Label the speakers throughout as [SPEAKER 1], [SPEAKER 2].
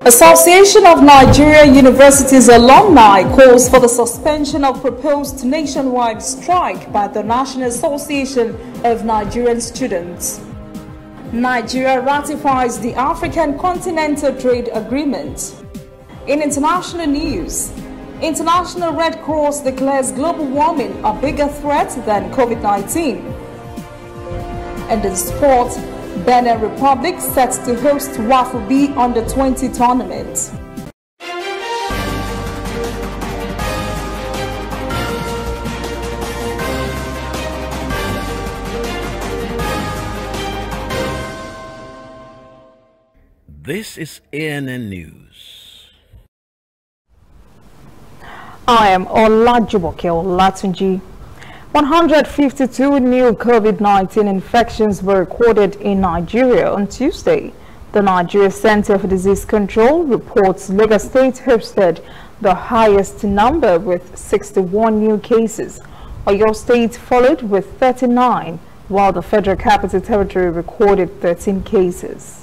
[SPEAKER 1] Association of Nigeria Universities Alumni calls for the suspension of proposed nationwide strike by the National Association of Nigerian Students. Nigeria ratifies the African Continental Trade Agreement. In international news, International Red Cross declares global warming a bigger threat than COVID-19. And in sport, Benin Republic sets to host WAFU B Under-20 tournament.
[SPEAKER 2] This is ANN News.
[SPEAKER 1] I am Olajumoke Olatunji. 152 new COVID-19 infections were recorded in Nigeria on Tuesday. The Nigeria Center for Disease Control reports Lagos State hosted the highest number with 61 new cases. Oyo State followed with 39, while the Federal Capital Territory recorded 13 cases.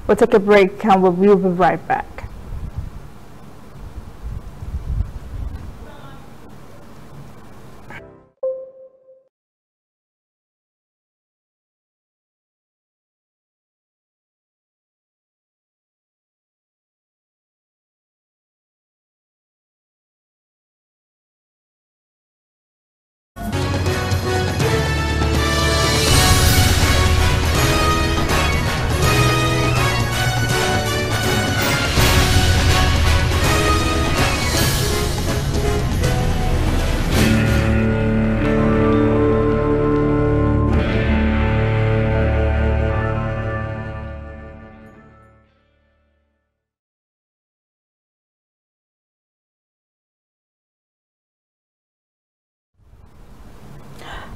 [SPEAKER 1] We'll take a break and we'll be right back.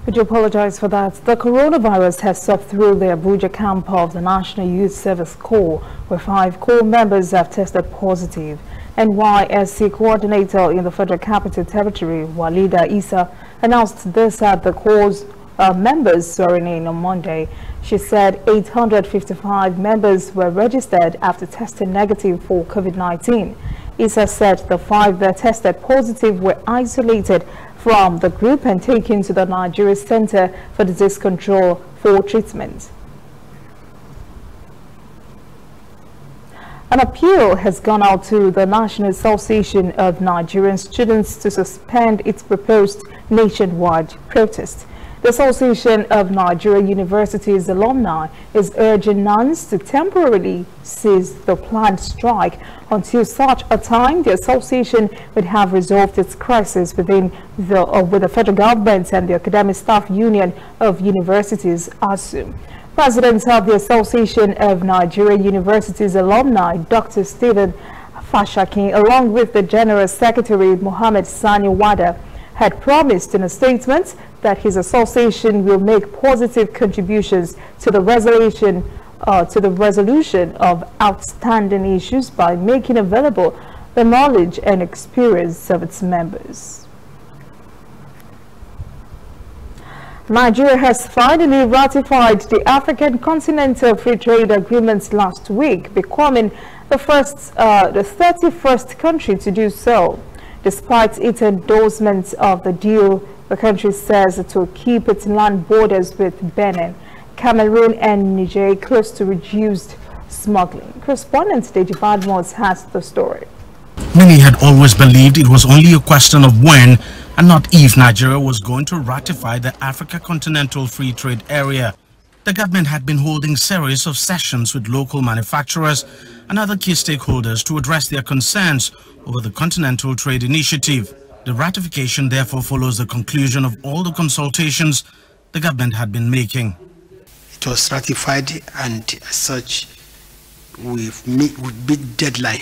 [SPEAKER 1] We do apologize for that. The coronavirus has swept through the Abuja camp of the National Youth Service Corps, where 5 Corps members have tested positive. NYSC coordinator in the Federal Capital Territory, Walida Isa, announced this at the Corps members swearing in on Monday. She said 855 members were registered after testing negative for COVID-19. Isa said the 5 that tested positive were isolated from the group and taken to the Nigeria Center for Disease Control for treatment. An appeal has gone out to the National Association of Nigerian Students to suspend its proposed nationwide protest. The Association of Nigeria Universities Alumni is urging nuns to temporarily cease the planned strike until such a time the association would have resolved its crisis with the federal government and the Academic Staff Union of Universities, ASU. President of the Association of Nigeria Universities Alumni, Dr. Stephen Fashakin, along with the General Secretary, Mohammed Sani Wada, had promised in a statement that his association will make positive contributions to the resolution of outstanding issues by making available the knowledge and experience of its members. Nigeria has finally ratified the African Continental Free Trade Agreement last week, becoming the 31st country to do so. Despite its endorsement of the deal, the country says it will keep its land borders with Benin, Cameroon and Niger close to reduced smuggling. Correspondent Deji Badmos has the story.
[SPEAKER 3] Many had always believed it was only a question of when and not if Nigeria was going to ratify the Africa Continental Free Trade Area. The government had been holding series of sessions with local manufacturers and other key stakeholders to address their concerns over the Continental Trade Initiative. The ratification therefore follows the conclusion of all the consultations the government had been making.
[SPEAKER 4] It was ratified, and as such, we've beat deadline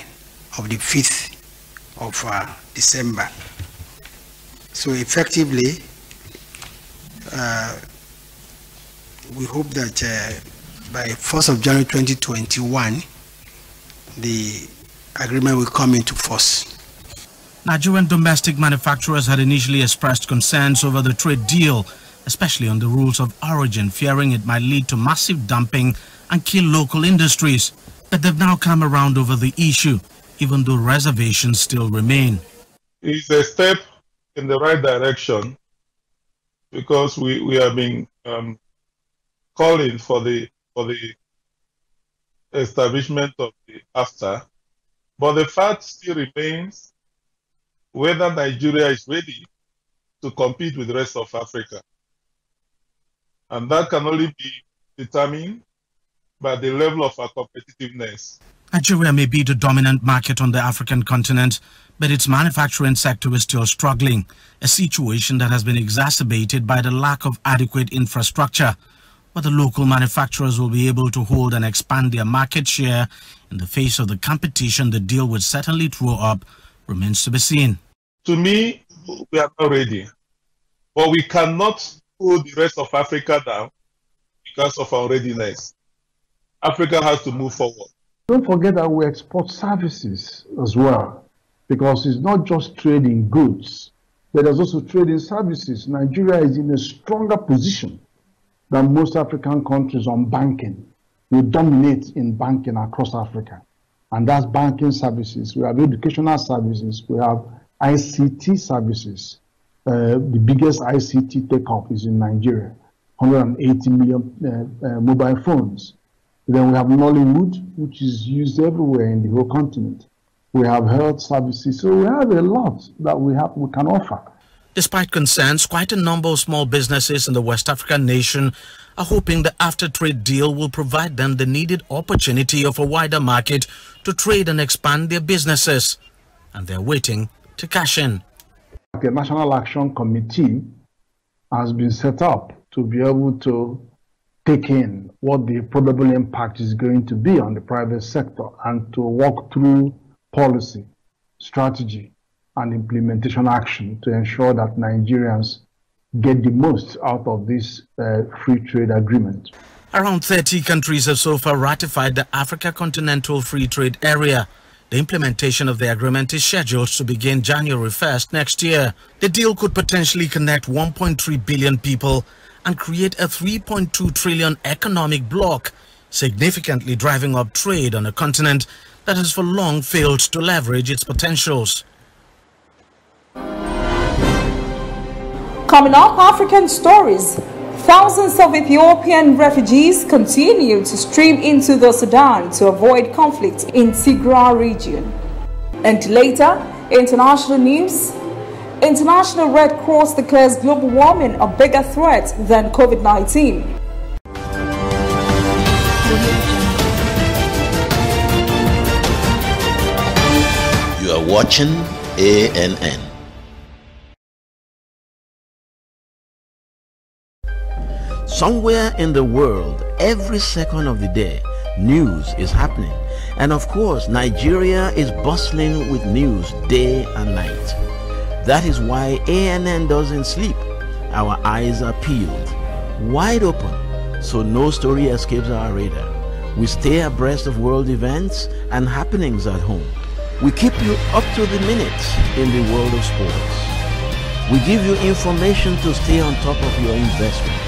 [SPEAKER 4] of the 5th of December. So effectively, we hope that by 1st of January 2021, the agreement will come into force.
[SPEAKER 3] Nigerian domestic manufacturers had initially expressed concerns over the trade deal especially on the rules of origin, fearing it might lead to massive dumping and kill local industries. But they've now come around over the issue, even though reservations still remain.
[SPEAKER 5] It's a step in the right direction because we have been calling for the establishment of the AFTA, but the fact still remains whether Nigeria is ready to compete with the rest of Africa. And that can only be determined by the level of our competitiveness.
[SPEAKER 3] Nigeria may be the dominant market on the African continent, but its manufacturing sector is still struggling, a situation that has been exacerbated by the lack of adequate infrastructure. Whether local manufacturers will be able to hold and expand their market share in the face of the competition the deal would certainly throw up remains to be seen.
[SPEAKER 5] To me, we are not ready, but we cannot pull the rest of Africa down because of our readiness. Africa has to move forward.
[SPEAKER 6] Don't forget that we export services as well, because it's not just trading goods, but there's also trading services. Nigeria is in a stronger position than most African countries on banking. We dominate in banking across Africa, and that's banking services. We have educational services. We have ICT services. The biggest ICT take-up is in Nigeria, 180 million mobile phones. Then we have Nollywood, which is used everywhere in the whole continent. We have health services, so we have a lot that we can offer.
[SPEAKER 3] Despite concerns, quite a number of small businesses in the West African nation are hoping the after-trade deal will provide them the needed opportunity of a wider market to trade and expand their businesses. And they're waiting to cash in.
[SPEAKER 6] The National Action Committee has been set up to be able to take in what the probable impact is going to be on the private sector and to walk through policy, strategy, and implementation action to ensure that Nigerians get the most out of this free trade agreement.
[SPEAKER 3] Around 30 countries have so far ratified the Africa Continental Free Trade Area. The implementation of the agreement is scheduled to begin January 1st next year. The deal could potentially connect 1.3 billion people and create a 3.2 trillion economic bloc, significantly driving up trade on a continent that has for long failed to leverage its potentials.
[SPEAKER 1] Coming up, African stories. Thousands of Ethiopian refugees continue to stream into the Sudan to avoid conflict in Tigray region. And later, international news. International Red Cross declares global warming a bigger threat than COVID-19.
[SPEAKER 7] You are watching ANN. Somewhere in the world, every second of the day, news is happening. And of course, Nigeria is bustling with news day and night. That is why ANN doesn't sleep. Our eyes are peeled, wide open, so no story escapes our radar. We stay abreast of world events and happenings at home. We keep you up to the minute in the world of sports. We give you information to stay on top of your investments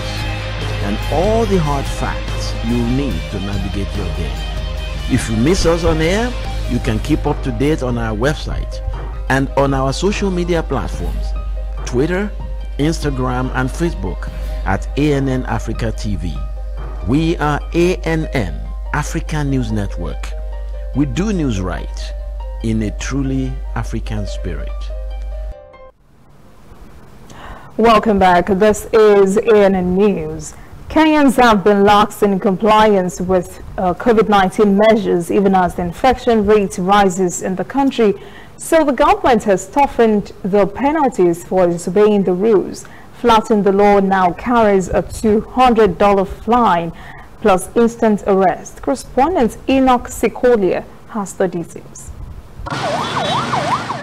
[SPEAKER 7] and all the hard facts you'll need to navigate your day. If you miss us on air, you can keep up to date on our website and on our social media platforms, Twitter, Instagram, and Facebook at ANN Africa TV. We are ANN, Africa News Network. We do news right in a truly African spirit.
[SPEAKER 1] Welcome back. This is ANN News. Kenyans have been lax in compliance with COVID-19 measures even as the infection rate rises in the country. So the government has toughened the penalties for disobeying the rules. Flouting the law now carries a $200 fine plus instant arrest. Correspondent Enoch Sikolia has the details.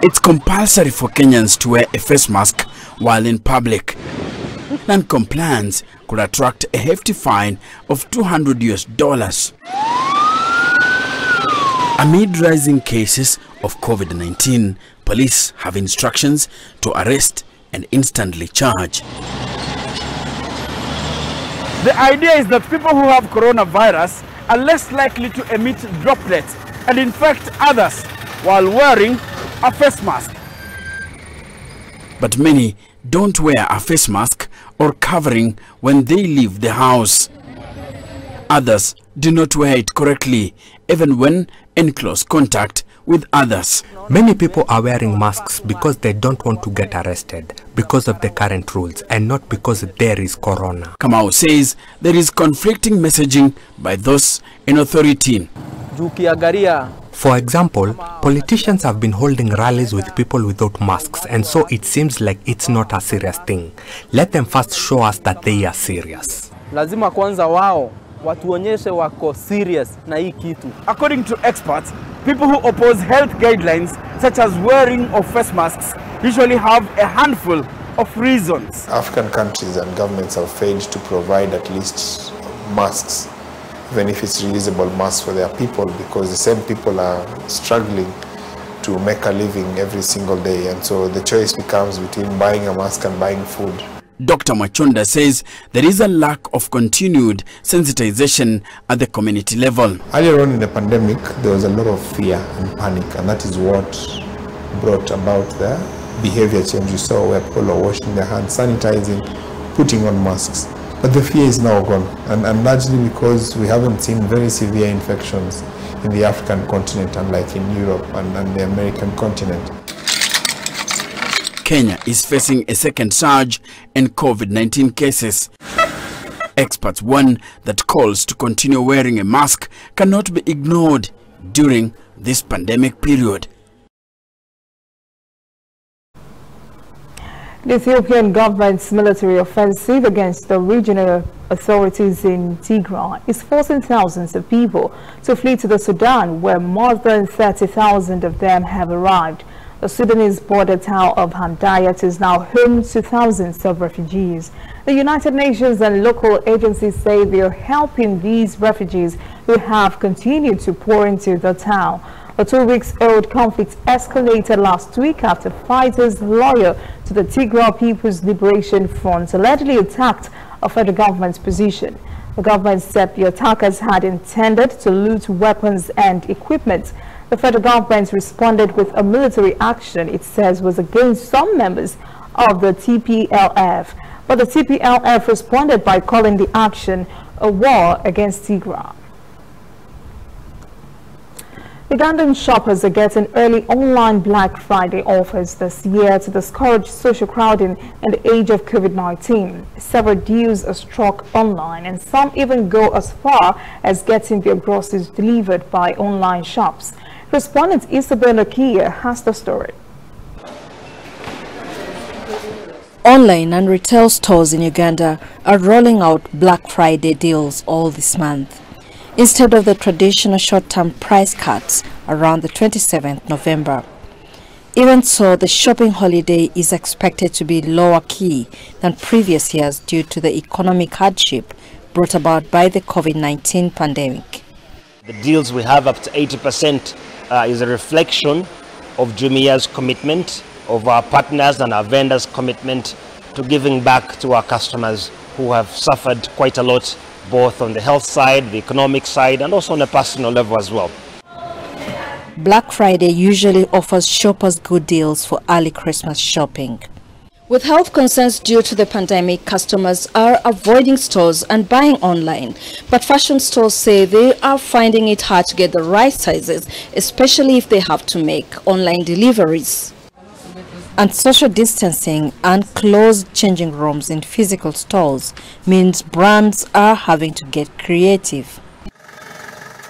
[SPEAKER 8] It's compulsory for Kenyans to wear a face mask while in public. Non-compliance could attract a hefty fine of $200. Amid rising cases of COVID-19, police have instructions to arrest and instantly charge.
[SPEAKER 9] The idea is that people who have coronavirus are less likely to emit droplets and infect others while wearing a face mask.
[SPEAKER 8] But many don't wear a face mask or covering when they leave the house. Others do not wear it correctly, even when in close contact with others.
[SPEAKER 10] Many people are wearing masks because they don't want to get arrested because of the current rules and not because there is corona.
[SPEAKER 8] Kamau says there is conflicting messaging by those in authority.
[SPEAKER 10] For example, politicians have been holding rallies with people without masks, and so it seems like it's not a serious thing. Let them first show us that they are serious.
[SPEAKER 9] Lazima kwanza wao watuonyeshe wako serious na hii kitu. According to experts, people who oppose health guidelines such as wearing of face masks usually have a handful of reasons.
[SPEAKER 11] African countries and governments have failed to provide at least masks, even if it's reusable masks for their people, because the same people are struggling to make a living every single day, and so the choice becomes between buying a mask and buying food.
[SPEAKER 8] Dr. Machonda says there is a lack of continued sensitization at the community level.
[SPEAKER 11] Earlier on in the pandemic, there was a lot of fear and panic, and that is what brought about the behavior change you saw, where people are washing their hands, sanitizing, putting on masks. But the fear is now gone, and largely because we haven't seen very severe infections in the African continent, unlike in Europe and the American continent.
[SPEAKER 8] Kenya is facing a second surge in COVID-19 cases. Experts warn that calls to continue wearing a mask cannot be ignored during this pandemic period.
[SPEAKER 1] The Ethiopian government's military offensive against the regional authorities in Tigray is forcing thousands of people to flee to the Sudan, where more than 30,000 of them have arrived. The Sudanese border town of Hamdayat is now home to thousands of refugees. The United Nations and local agencies say they are helping these refugees who have continued to pour into the town. The 2-week-old conflict escalated last week after fighters loyal to the Tigray People's Liberation Front allegedly attacked a federal government's position. The government said the attackers had intended to loot weapons and equipment. The federal government responded with a military action it says was against some members of the TPLF. But the TPLF responded by calling the action a war against Tigray. Ugandan shoppers are getting early online Black Friday offers this year to discourage social crowding in the age of COVID-19. Several deals are struck online, and some even go as far as getting their groceries delivered by online shops. Correspondent Isabella Kia has the story.
[SPEAKER 12] Online and retail stores in Uganda are rolling out Black Friday deals all this month. Instead of the traditional short-term price cuts around the 27th November. Even so, the shopping holiday is expected to be lower key than previous years due to the economic hardship brought about by the COVID-19 pandemic.
[SPEAKER 13] The deals we have up to 80% is a reflection of Jumia's commitment, of our partners and our vendors' commitment to giving back to our customers who have suffered quite a lot, both on the health side, the economic side, and also on a personal level as well.
[SPEAKER 12] Black Friday usually offers shoppers good deals for early Christmas shopping. With health concerns due to the pandemic, customers are avoiding stores and buying online. But fashion stores say they are finding it hard to get the right sizes, especially if they have to make online deliveries. And social distancing and closed changing rooms in physical stores means brands are having to get creative.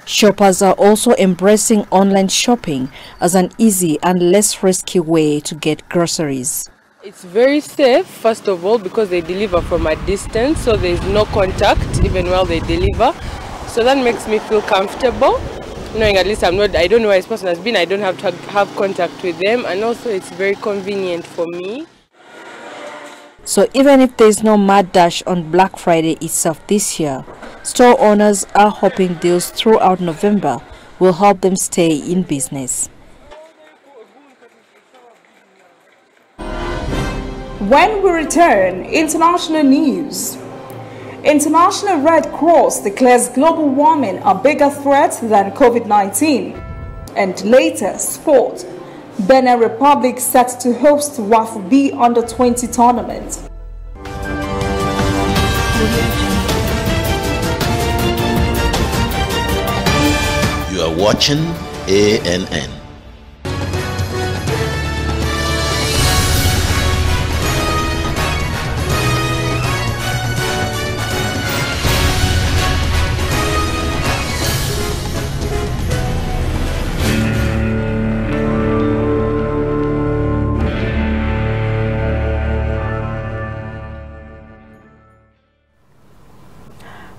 [SPEAKER 12] Shoppers are also embracing online shopping as an easy and less risky way to get groceries.
[SPEAKER 14] It's very safe, first of all, because they deliver from a distance, so there's no contact even while they deliver. So that makes me feel comfortable, knowing at least I don't know where this person has been, I don't have to have contact with them, and also it's very convenient for me.
[SPEAKER 12] So even if there's no mad dash on Black Friday itself this year, store owners are hoping deals throughout November will help them stay in business.
[SPEAKER 1] When we return, international news. International Red Cross declares global warming a bigger threat than COVID-19. And later, sport. Benin Republic set to host WAFU B Under-20 tournament.
[SPEAKER 7] You are watching ANN.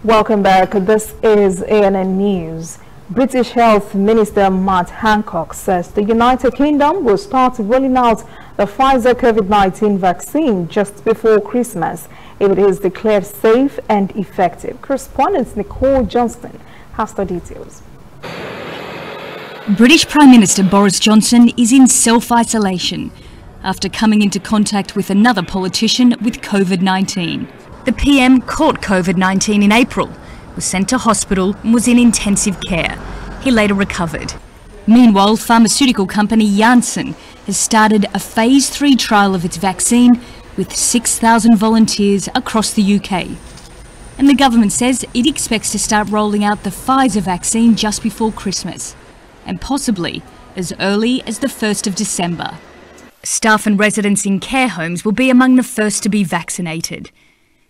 [SPEAKER 1] Welcome back. This is ANN News. British Health Minister Matt Hancock says the United Kingdom will start rolling out the Pfizer COVID-19 vaccine just before Christmas if it is declared safe and effective. Correspondent Nicole Johnston has the details.
[SPEAKER 15] British Prime Minister Boris Johnson is in self-isolation after coming into contact with another politician with COVID-19. The PM caught COVID-19 in April, was sent to hospital and was in intensive care. He later recovered. Meanwhile, pharmaceutical company Janssen has started a phase 3 trial of its vaccine with 6,000 volunteers across the UK. And the government says it expects to start rolling out the Pfizer vaccine just before Christmas, and possibly as early as the 1st of December. Staff and residents in care homes will be among the first to be vaccinated.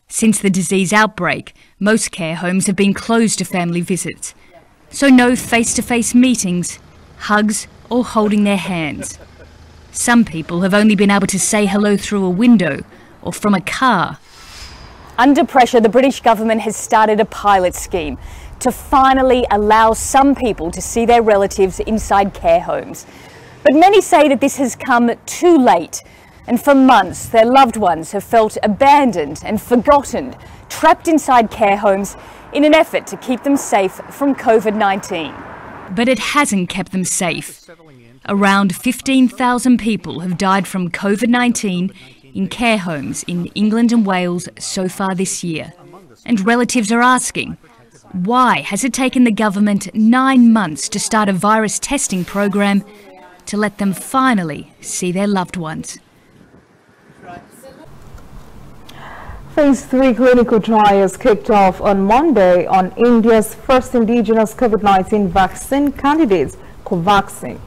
[SPEAKER 15] Since the disease outbreak, most care homes have been closed to family visits, so no face-to-face meetings, hugs or holding their hands. Some people have only been able to say hello through a window or from a car.
[SPEAKER 16] Under pressure, the British government has started a pilot scheme to finally allow some people to see their relatives inside care homes. But many say that this has come too late. And for months, their loved ones have felt abandoned and forgotten, trapped inside care homes in an effort to keep them safe from COVID-19.
[SPEAKER 15] But it hasn't kept them safe. Around 15,000 people have died from COVID-19 in care homes in England and Wales so far this year. And relatives are asking, why has it taken the government 9 months to start a virus testing program to let them finally see their loved ones?
[SPEAKER 1] Phase 3 clinical trials kicked off on Monday on India's first indigenous COVID-19 vaccine candidate, Covaxin.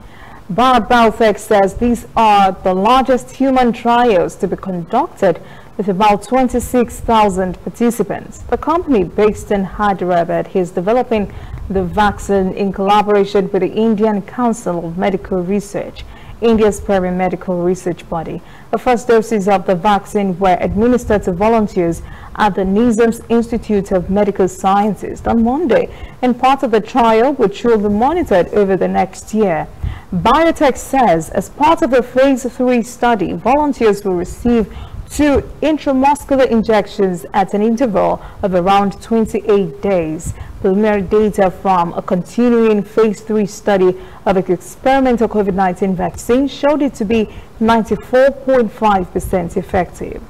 [SPEAKER 1] Bharat Biotech says these are the largest human trials to be conducted with about 26,000 participants. The company based in Hyderabad is developing the vaccine in collaboration with the Indian Council of Medical Research, India's primary medical research body. The first doses of the vaccine were administered to volunteers at the Nizam's Institute of Medical Sciences on Monday, and part of the trial, which will be monitored over the next year. Biotech says as part of the phase 3 study, volunteers will receive 2 intramuscular injections at an interval of around 28 days. Preliminary data from a continuing phase 3 study of an experimental COVID-19 vaccine showed it to be 94.5% effective.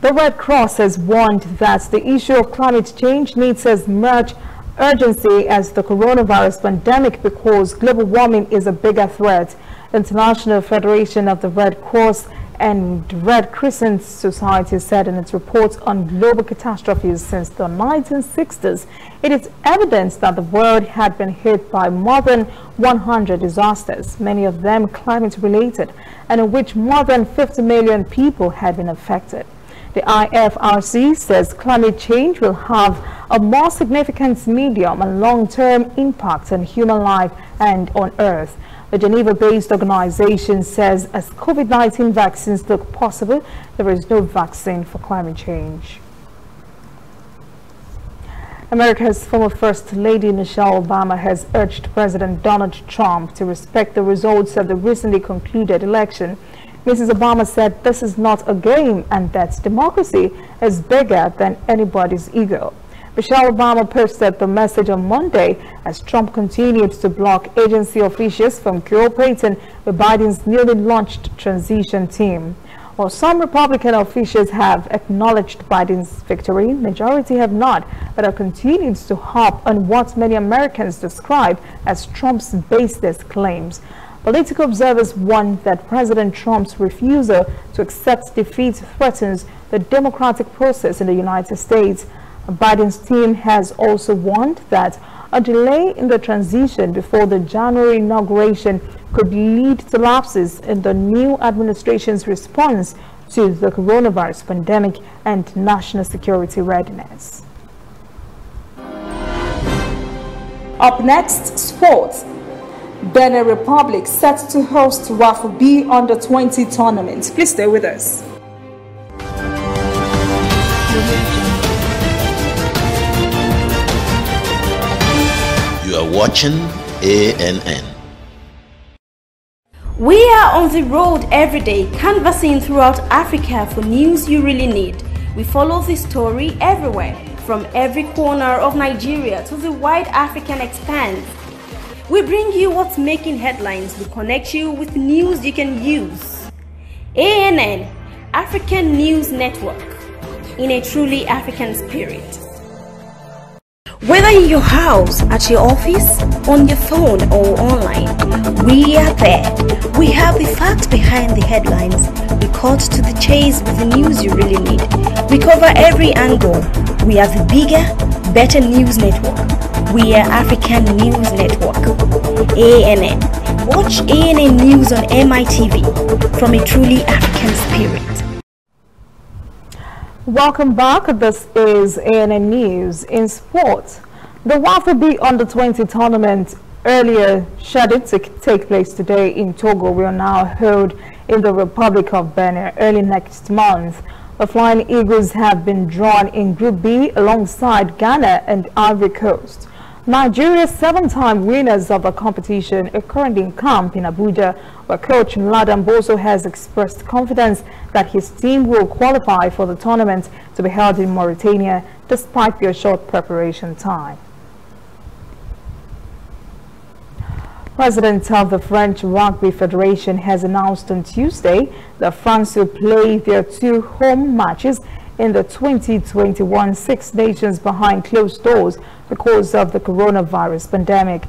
[SPEAKER 1] The Red Cross has warned that the issue of climate change needs as much urgency as the coronavirus pandemic because global warming is a bigger threat. The International Federation of the Red Cross and Red Crescent Society said in its report on global catastrophes since the 1960s, it is evidence that the world had been hit by more than 100 disasters, many of them climate-related, and in which more than 50 million people had been affected. The IFRC says climate change will have a more significant medium and long-term impact on human life and on Earth. The Geneva-based organization says as COVID-19 vaccines look possible, there is no vaccine for climate change. America's former First Lady Michelle Obama has urged President Donald Trump to respect the results of the recently concluded election. Mrs. Obama said this is not a game and that democracy is bigger than anybody's ego. Michelle Obama posted the message on Monday as Trump continued to block agency officials from cooperating with Biden's newly launched transition team. While some Republican officials have acknowledged Biden's victory, majority have not, but have continued to harp on what many Americans describe as Trump's baseless claims. Political observers warn that President Trump's refusal to accept defeat threatens the democratic process in the United States. Biden's team has also warned that a delay in the transition before the January inauguration could lead to lapses in the new administration's response to the coronavirus pandemic and national security readiness.
[SPEAKER 17] Up next, sports. Benin Republic set to host WAFU B Under-20 tournament. Please stay with us.
[SPEAKER 7] You are watching ANN.
[SPEAKER 18] We are on the road every day, canvassing throughout Africa for news you really need. We follow the story everywhere, from every corner of Nigeria to the wide African expanse. We bring you what's making headlines. We connect you with news you can use. ANN, African News Network, in a truly African spirit. Whether in your house, at your office, on your phone or online, we are there. We have the facts behind the headlines. We cut to the chase with the news you really need. We cover every angle. We are the bigger, better news network. We are African News Network. ANN. Watch ANN News on MITV from a truly African spirit.
[SPEAKER 1] Welcome back. This is ANN News. In sport, the WAFU B Under-20 tournament, earlier scheduled to take place today in Togo, will now held in the Republic of Benin early next month. The Flying Eagles have been drawn in Group B alongside Ghana and Ivory Coast. Nigeria's 7-time winners of the competition are currently in camp in Abuja, where coach Ladan Boso has expressed confidence that his team will qualify for the tournament to be held in Mauritania despite their short preparation time. President of the French Rugby Federation has announced on Tuesday that France will play their 2 home matches in the 2021 Six Nations behind closed doors because of the coronavirus pandemic.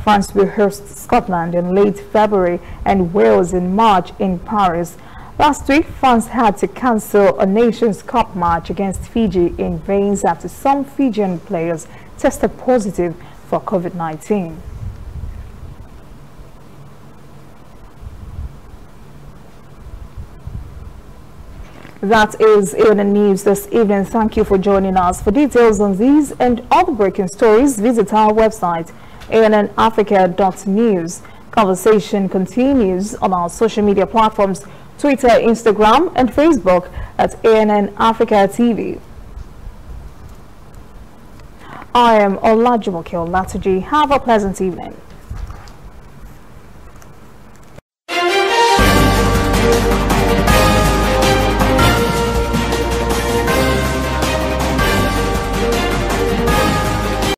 [SPEAKER 1] France will host Scotland in late February and Wales in March in Paris. Last week, France had to cancel a Nations Cup match against Fiji in Rains after some Fijian players tested positive for COVID-19. That is ANN News this evening. Thank you for joining us. For details on these and other breaking stories, visit our website, annafrica.news. Conversation continues on our social media platforms, Twitter, Instagram, and Facebook at ANN Africa TV. I am Olajumoke Olatuji. Have a pleasant evening.